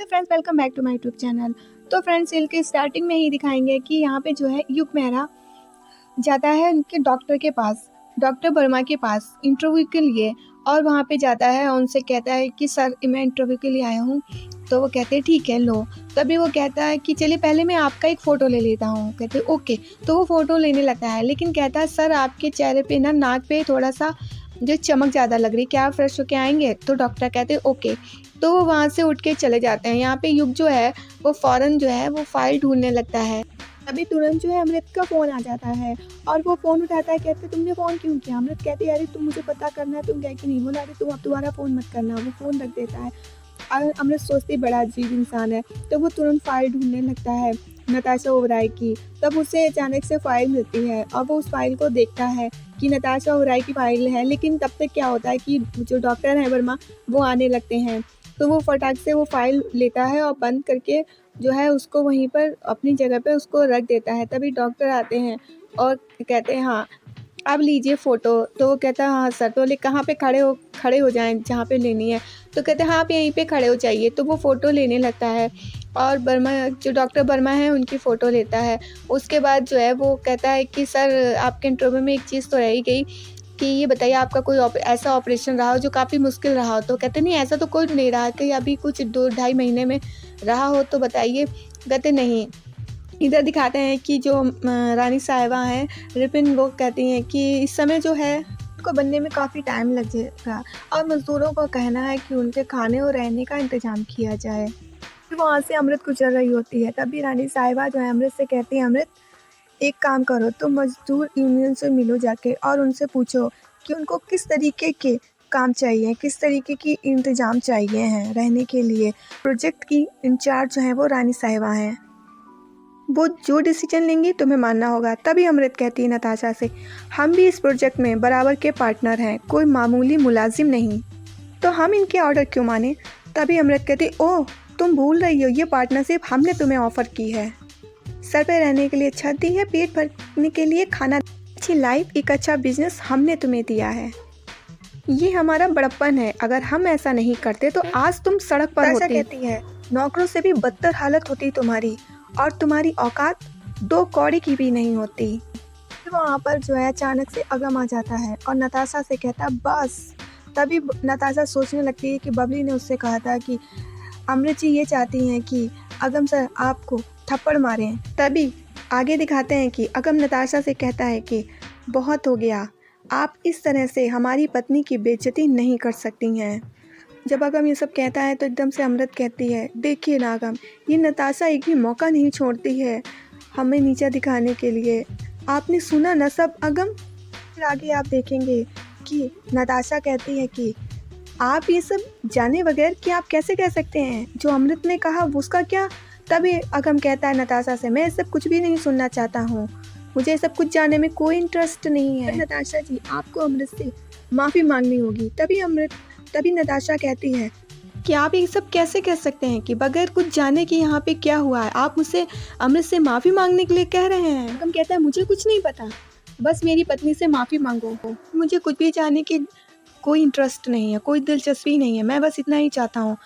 Friends, welcome back to my YouTube channel. तो friends, serial के starting में ही दिखाएंगे कि यहाँ पे जो है युग मेहरा जाता है उनके डॉक्टर के पास, डॉक्टर वर्मा के पास इंटरव्यू के लिए। और वहाँ पे जाता है और उनसे कहता है कि सर, मैं इंटरव्यू के लिए आया हूँ। तो वो कहते हैं ठीक है, लो। तभी वो कहता है कि चलिए पहले मैं आपका एक फ़ोटो ले लेता हूँ। कहते ओके। तो वो फ़ोटो लेने लगता है, लेकिन कहता है सर, आपके चेहरे पे ना, नाक पे थोड़ा सा जो चमक ज़्यादा लग रही है, क्या आप फ्रेश होके आएंगे? तो डॉक्टर कहते हैं ओके। तो वो वहाँ से उठ के चले जाते हैं। यहाँ पे युग जो है वो फ़ौरन जो है वो फाइल ढूंढने लगता है। तभी तुरंत जो है अमृत का फ़ोन आ जाता है और वो फ़ोन उठाता है। कहते तुमने फ़ोन क्यों किया? अमृत कहती है अरे तुम, मुझे पता करना है तुम गए कि नहीं। बोला अरे तुम अब दोबारा फ़ोन मत करना। वो फ़ोन रख देता है और अमृत सोचती बड़ा अजीब इंसान है। तो वो तुरंत फाइल ढूंढने लगता है नताशा ओबराय की। तब उसे अचानक से फाइल मिलती है और वो उस फाइल को देखता है कि नताशा ओबराय की फाइल है। लेकिन तब तक क्या होता है कि जो डॉक्टर है वर्मा, वो आने लगते हैं। तो वो फटाक से वो फाइल लेता है और बंद करके जो है उसको वहीं पर अपनी जगह पे उसको रख देता है। तभी डॉक्टर आते हैं और कहते हैं हाँ, अब लीजिए फ़ोटो। तो वो कहता है हाँ सर। तो बोले कहाँ पे खड़े हो जाएं जहाँ पे लेनी है। तो कहते हैं हाँ, आप यहीं पे खड़े हो जाइए। तो वो फ़ोटो लेने लगता है और वर्मा, जो डॉक्टर वर्मा है, उनकी फ़ोटो लेता है। उसके बाद जो है वो कहता है कि सर, आपके इंटरव्यू में एक चीज़ तो रह ही गई कि ये बताइए आपका कोई ऐसा ऑपरेशन रहा हो जो काफ़ी मुश्किल रहा हो? तो कहते नहीं, ऐसा तो कोई नहीं रहा। कि अभी कुछ 2 ढाई महीने में रहा हो तो बताइए। कहते नहीं। इधर दिखाते हैं कि जो रानी साहिबा हैं रिपिन, वो कहती हैं कि इस समय जो है को बनने में काफ़ी टाइम लग जाएगा और मज़दूरों का कहना है कि उनके खाने और रहने का इंतज़ाम किया जाए। फिर वहाँ से अमृत गुजर रही होती है। तभी रानी साहिबा जो है अमृत से कहती है अमृत, एक काम करो, तुम मजदूर यूनियन से मिलो जाके और उनसे पूछो कि उनको किस तरीके के काम चाहिए, किस तरीके की इंतज़ाम चाहिए हैं रहने के लिए। प्रोजेक्ट की इंचार्ज जो है वो रानी साहिबा हैं। वो जो डिसीजन लेंगी तुम्हें मानना होगा। तभी अमृत कहती है नताशा से, हम भी इस प्रोजेक्ट में बराबर के पार्टनर हैं, कोई मामूली मुलाजिम नहीं, तो हम इनके ऑर्डर क्यों माने। तभी अमृत कहती, ओह तुम भूल रही हो, ये पार्टनरशिप हमने तुम्हें ऑफ़र की है। सर पे रहने के लिए छत दी है, पेट भरने के लिए खाना, अच्छी लाइफ, एक अच्छा बिजनेस हमने तुम्हें दिया है। ये हमारा बड़प्पन है, अगर हम ऐसा नहीं करते तो आज तुम सड़क पर होती। कहती है नौकरों से भी बदतर हालत होती तुम्हारी, और तुम्हारी औकात 2 कौड़ी की भी नहीं होती। फिर वहाँ पर जो है अचानक से अगम आ जाता है और नताशा से कहता है बस। तभी नताशा सोचने लगती है कि बबली ने उससे कहा था कि अमृत जी ये चाहती हैं कि अगम सर आपको थप्पड़ मारें। तभी आगे दिखाते हैं कि अगम नताशा से कहता है कि बहुत हो गया, आप इस तरह से हमारी पत्नी की बेइज्जती नहीं कर सकती हैं। जब अगम ये सब कहता है तो एकदम से अमृत कहती है, देखिए ना अगम, ये नताशा एक भी मौका नहीं छोड़ती है हमें नीचा दिखाने के लिए। आपने सुना ना सब अगम। फिर आगे आप देखेंगे कि नताशा कहती है कि आप ये सब जाने बगैर कि आप कैसे कह सकते हैं, जो अमृत ने कहा उसका क्या। तभी अगम कहता है नताशा से, मैं ये सब कुछ भी नहीं सुनना चाहता हूँ, मुझे ये सब कुछ जानने में कोई इंटरेस्ट नहीं है। नताशा जी, आपको अमृत से माफ़ी मांगनी होगी। तभी नताशा कहती है कि आप ये सब कैसे कह सकते हैं कि बगैर कुछ जाने कि यहाँ पे क्या हुआ है, आप मुझसे अमृत से माफ़ी मांगने के लिए कह रहे हैं। अगम कहता है मुझे कुछ नहीं पता, बस मेरी पत्नी से माफ़ी मांगो। मुझे कुछ भी जानने की कोई इंटरेस्ट नहीं है, कोई दिलचस्पी नहीं है। मैं बस इतना ही चाहता हूँ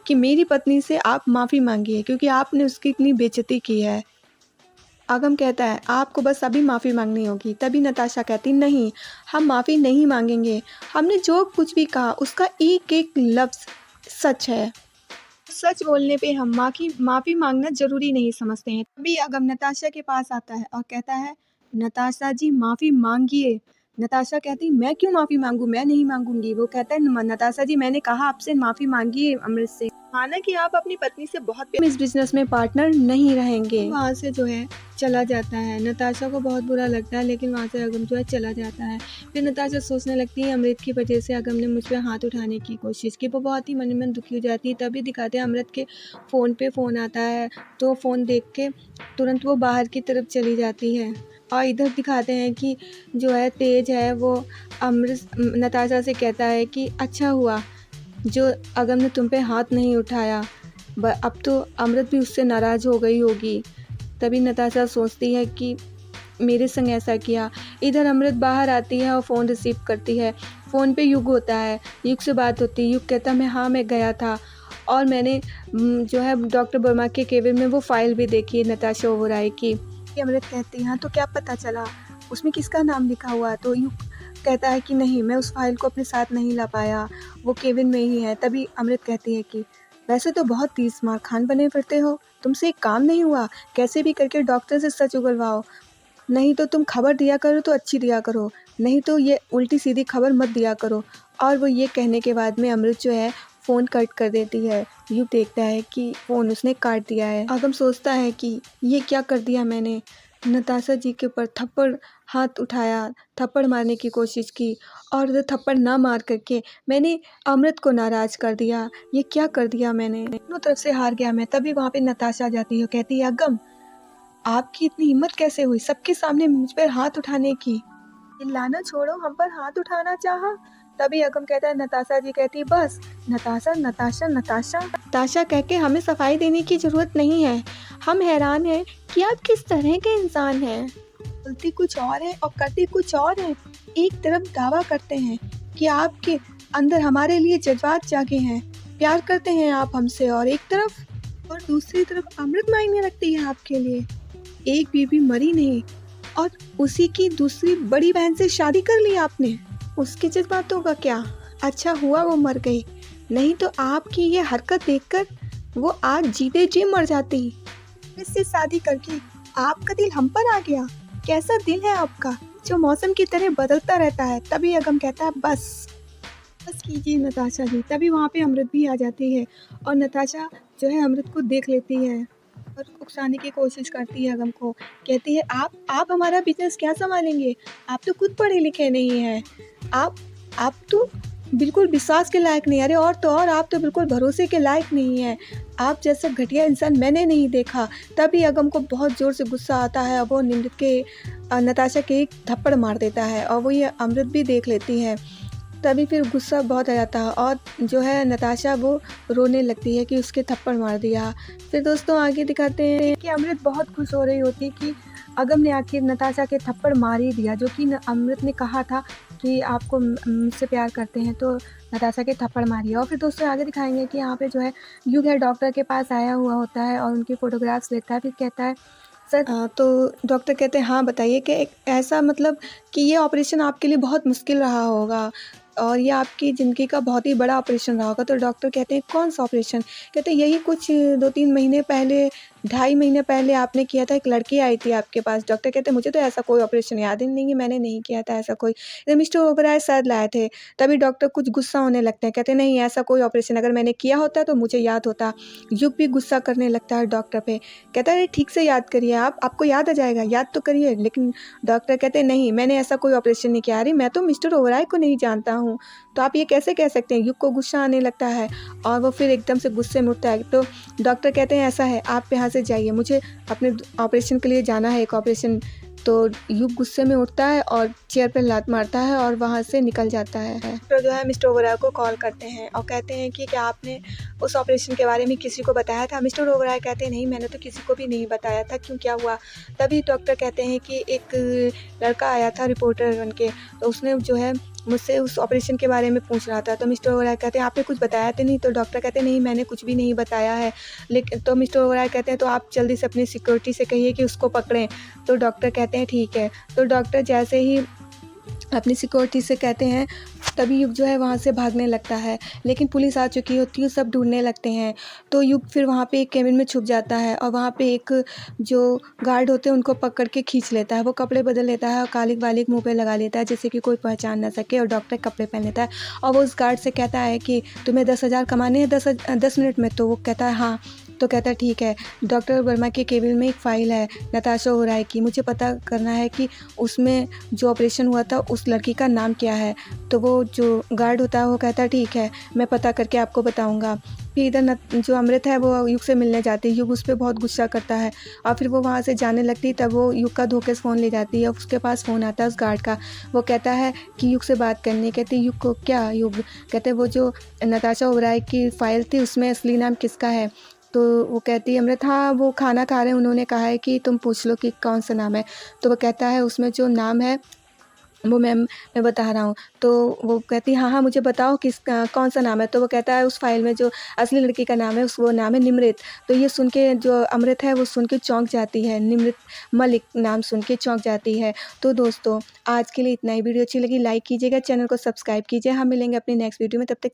कि मेरी पत्नी से आप माफ़ी मांगिए, क्योंकि आपने उसकी इतनी बेइज्जती की है। अगम कहता है आपको बस अभी माफ़ी मांगनी होगी। तभी नताशा कहती नहीं, हम माफ़ी नहीं मांगेंगे, हमने जो कुछ भी कहा उसका एक एक लफ्ज़ सच है। सच बोलने पे हम माफ़ी मांगना ज़रूरी नहीं समझते हैं। तभी अगम नताशा के पास आता है और कहता है नताशा जी, माफ़ी मांगिए। नताशा कहती मैं क्यों माफ़ी मांगूं, मैं नहीं मांगूंगी। वो कहता है नताशा जी, मैंने कहा आपसे माफ़ी मांगिए अमृत से, माना कि आप अपनी पत्नी से बहुत इस बिजनेस में पार्टनर नहीं रहेंगे। वहाँ से जो है चला जाता है। नताशा को बहुत बुरा लगता है, लेकिन वहाँ से अगम जो है चला जाता है। फिर नताशा सोचने लगती है अमृत की वजह से अगम ने मुझ पर हाथ उठाने की कोशिश की। वो बहुत ही मन में दुखी हो जाती है। तभी दिखाते हैं अमृत के फ़ोन पे फ़ोन आता है, तो फ़ोन देख के तुरंत वो बाहर की तरफ चली जाती है। और इधर दिखाते हैं कि जो है तेज है, वो अमृत नताशा से कहता है कि अच्छा हुआ जो अगम ने तुम पे हाथ नहीं उठाया, अब तो अमृत भी उससे नाराज़ हो गई होगी। तभी नताशा सोचती है कि मेरे संग ऐसा किया। इधर अमृत बाहर आती है और फ़ोन रिसीव करती है। फ़ोन पे युग होता है, युग से बात होती है। युग कहता मैं गया था और मैंने जो है डॉक्टर वर्मा के केबिन में वो फ़ाइल भी देखी है नताशा ओबराय की। ये अमृत कहती है हाँ तो क्या पता चला उसमें किसका नाम लिखा हुआ है, तो युग कहता है कि नहीं मैं उस फाइल को अपने साथ नहीं ला पाया, वो केबिन में ही है। तभी अमृत कहती है कि वैसे तो बहुत तीस मार खान बने फिरते हो, तुमसे एक काम नहीं हुआ, कैसे भी करके डॉक्टर से सच उगलवाओ, नहीं तो तुम खबर दिया करो तो अच्छी दिया करो, नहीं तो ये उल्टी सीधी खबर मत दिया करो। और वो ये कहने के बाद में अमृत जो है फ़ोन कट कर देती है। युग देखता है कि फ़ोन उसने काट दिया है। आगम सोचता है कि ये क्या कर दिया मैंने, नताशा जी के ऊपर थप्पड़ हाथ उठाया, थप्पड़ मारने की कोशिश की और थप्पड़ ना मार करके मैंने अमृत को नाराज़ कर दिया, ये क्या कर दिया मैंने, दोनों तरफ से हार गया मैं। तभी वहाँ पे नताशा जाती है, कहती है अगम आपकी इतनी हिम्मत कैसे हुई सबके सामने मुझ पर हाथ उठाने की, चिल्लाना छोड़ो हम पर हाथ उठाना चाहा। तभी अगम कहता है नताशा जी कहती बस नताशा नताशा नताशा नताशा कह के हमें सफाई देने की ज़रूरत नहीं है, हम हैरान हैं कि आप किस तरह के इंसान हैं, बोलती कुछ और है और करती कुछ और है। एक तरफ दावा करते हैं कि आपके अंदर हमारे लिए जज्बात जागे हैं, प्यार करते हैं आप हमसे, और एक तरफ और दूसरी तरफ अमृत मायने रखती है आपके लिए। एक बीवी मरी नहीं और उसी की दूसरी बड़ी बहन से शादी कर ली आपने, उसके जज्बातों का क्या, अच्छा हुआ वो मर गई, नहीं तो आपकी ये हरकत देखकर वो आज जीते जी मर जाती। इससे शादी करके आपका दिल हम पर आ गया, कैसा दिल है आपका जो मौसम की तरह बदलता रहता है। तभी अगम कहता है बस कीजिए नताशा जी। तभी वहाँ पे अमृत भी आ जाती है और नताशा जो है अमृत को देख लेती है और उकसाने की कोशिश करती है अगम को, कहती है आप हमारा बिजनेस क्या संभालेंगे, आप तो खुद पढ़े लिखे नहीं हैं, आप तो बिल्कुल विश्वास के लायक नहीं, अरे और तो और आप तो बिल्कुल भरोसे के लायक नहीं हैं, आप जैसा घटिया इंसान मैंने नहीं देखा। तभी अगम को बहुत ज़ोर से गुस्सा आता है और वो निमृत के नताशा के एक थप्पड़ मार देता है और वो ये अमृत भी देख लेती है। तभी फिर गुस्सा बहुत आ जाता है और जो है नताशा वो रोने लगती है कि उसके थप्पड़ मार दिया। फिर दोस्तों आगे दिखाते हैं कि अमृत बहुत खुश हो रही होती है कि अगम ने आखिर नताशा के थप्पड़ मार ही दिया, जो कि अमृत ने कहा था कि आपको मुझसे प्यार करते हैं तो नताशा के थप्पड़ मारिए। और फिर दोस्तों आगे दिखाएंगे कि यहाँ पे जो है युग है डॉक्टर के पास आया हुआ होता है और उनकी फ़ोटोग्राफ्स लेता है। फिर कहता है सर तो डॉक्टर कहते हैं हाँ बताइए कि ऐसा मतलब कि ये ऑपरेशन आपके लिए बहुत मुश्किल रहा होगा और ये आपकी ज़िंदगी का बहुत ही बड़ा ऑपरेशन रहा होगा। तो डॉक्टर कहते हैं कौन सा ऑपरेशन, कहते हैं यही कुछ 2-3 महीने पहले 2.5 महीने पहले आपने किया था, एक लड़की आई थी आपके पास। डॉक्टर कहते हैं मुझे तो ऐसा कोई ऑपरेशन याद ही नहीं है, मैंने नहीं किया था ऐसा कोई, ये मिस्टर ओबराय सर लाए थे। तभी डॉक्टर कुछ गुस्सा होने लगते हैं, कहते हैं नहीं ऐसा कोई ऑपरेशन अगर मैंने किया होता तो मुझे याद होता। युग भी गुस्सा करने लगता है डॉक्टर पे, कहता है ठीक से याद करिए, आपको याद आ जाएगा, याद तो करिए। लेकिन डॉक्टर कहते हैं नहीं मैंने ऐसा कोई ऑपरेशन नहीं किया, अरे मैं तो मिस्टर ओबराय को नहीं जानता हूँ, तो आप ये कैसे कह सकते हैं। युग को गुस्सा आने लगता है और वो फिर एकदम से गुस्से में उठता है। तो डॉक्टर कहते हैं ऐसा है आप यहाँ से जाइए, मुझे अपने ऑपरेशन के लिए जाना है, एक ऑपरेशन। तो युग गुस्से में उठता है और चेयर पर लात मारता है और वहाँ से निकल जाता है। तो जो है मिस्टर ओबराय को कॉल करते हैं और कहते हैं कि क्या आपने उस ऑपरेशन के बारे में किसी को बताया था। मिस्टर ओबराय कहते हैं नहीं मैंने तो किसी को भी नहीं बताया था, क्यों क्या हुआ। तभी डॉक्टर कहते हैं कि एक लड़का आया था रिपोर्टर बन के, तो उसने जो है मुझसे उस ऑपरेशन के बारे में पूछ रहा था। तो मिस्टर ओबराय कहते हैं आपने कुछ बताया तो नहीं। तो डॉक्टर कहते हैं नहीं मैंने कुछ भी नहीं बताया है। लेकिन तो मिस्टर ओबराय कहते हैं तो आप जल्दी से अपनी सिक्योरिटी से कहिए कि उसको पकड़ें। तो डॉक्टर कहते हैं ठीक है। तो डॉक्टर जैसे ही अपनी सिक्योरिटी से कहते हैं तभी युग जो है वहाँ से भागने लगता है, लेकिन पुलिस आ चुकी होती है, सब ढूंढने लगते हैं। तो युग फिर वहाँ पे एक केबिन में छुप जाता है और वहाँ पे एक जो गार्ड होते हैं उनको पकड़ के खींच लेता है। वो कपड़े बदल लेता है और कालिक वालिक मुंह पे लगा लेता है जिससे कि कोई पहचान ना सके, और डॉक्टर कपड़े पहन लेता है और वो उस गार्ड से कहता है कि तुम्हें 10,000 कमाने हैं 10 मिनट में। तो वो कहता है हाँ। तो कहता है ठीक है। डॉक्टर वर्मा के केबिन में एक फ़ाइल है नताशा ओबराय की, मुझे पता करना है कि उसमें जो ऑपरेशन हुआ था उस लड़की का नाम क्या है। तो वो जो गार्ड होता है वो कहता है ठीक है मैं पता करके आपको बताऊंगा। फिर इधर जो अमृत है वो युग से मिलने जाती है। युग उस पर बहुत गुस्सा करता है और फिर वो वहाँ से जाने लगती है। तब वो युग का धोखे से फ़ोन ले जाती है, उसके पास फ़ोन आता है उस गार्ड का। वो कहता है कि युग से बात करनी। कहती युग को क्या। युग कहते वो जो नताशा ओबराय की फ़ाइल थी उसमें असली नाम किसका है। तो वो कहती है अमृत हाँ वो खाना खा रहे हैं, उन्होंने कहा है कि तुम पूछ लो कि कौन सा नाम है। तो वो कहता है उसमें जो नाम है वो मैम मैं बता रहा हूँ। तो वो कहती है हाँ, हाँ मुझे बताओ कौन-सा नाम है? तो वो कहता है उस फ़ाइल में जो असली लड़की का नाम है वो नाम है निमृत। तो ये सुन के जो अमृत है वो सुन के चौंक जाती है, निमृत मलिक नाम सुन के चौंक जाती है। तो दोस्तों आज के लिए इतना ही, वीडियो अच्छी लगी लाइक कीजिएगा, चैनल को सब्सक्राइब कीजिए। हम मिलेंगे अपनी नेक्स्ट वीडियो में, तब तक